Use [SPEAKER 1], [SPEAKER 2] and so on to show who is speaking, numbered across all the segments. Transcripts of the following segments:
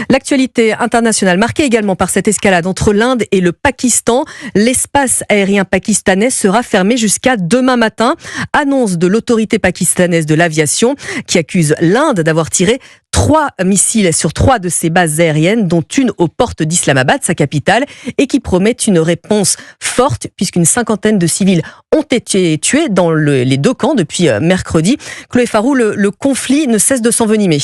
[SPEAKER 1] L'actualité internationale marquée également par cette escalade entre l'Inde et le Pakistan. L'espace aérien pakistanais sera fermé jusqu'à demain matin. Annonce de l'autorité pakistanaise de l'aviation qui accuse l'Inde d'avoir tiré 3 missiles sur 3 de ses bases aériennes, dont une aux portes d'Islamabad, sa capitale, et qui promet une réponse forte puisqu'une cinquantaine de civils ont été tués dans les deux camps depuis mercredi. Chloé Farou, le conflit ne cesse de s'envenimer.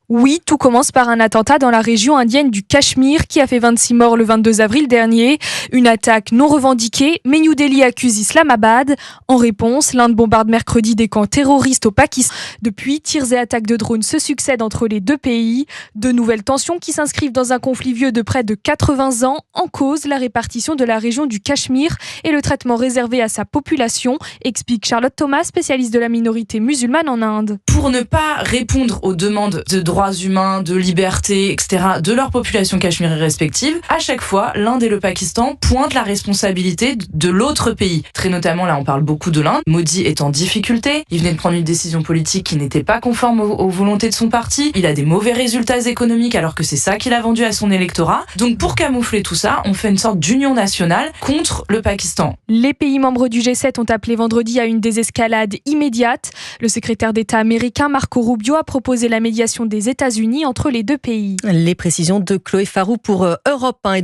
[SPEAKER 2] Oui, tout commence par un attentat dans la région indienne du Cachemire qui a fait 26 morts le 22 avril dernier. Une attaque non revendiquée, mais New Delhi accuse Islamabad. En réponse, l'Inde bombarde mercredi des camps terroristes au Pakistan. Depuis, tirs et attaques de drones se succèdent entre les deux pays. De nouvelles tensions qui s'inscrivent dans un conflit vieux de près de 80 ans. En cause, la répartition de la région du Cachemire et le traitement réservé à sa population, explique Charlotte Thomas, spécialiste de la minorité musulmane en Inde.
[SPEAKER 3] Pour ne pas répondre aux demandes de droits humains, de liberté, etc., de leur population cachemiraise respective, à chaque fois, l'Inde et le Pakistan pointent la responsabilité de l'autre pays. Très notamment, là, on parle beaucoup de l'Inde. Modi est en difficulté. Il venait de prendre une décision politique qui n'était pas conforme aux volontés de son parti. Il a des mauvais résultats économiques alors que c'est ça qu'il a vendu à son électorat. Donc, pour camoufler tout ça, on fait une sorte d'union nationale contre le Pakistan.
[SPEAKER 2] Les pays membres du G7 ont appelé vendredi à une désescalade immédiate. Le secrétaire d'État américain Marco Rubio a proposé la médiation des États-Unis entre les deux pays.
[SPEAKER 1] Les précisions de Chloé Farou pour Europe 1.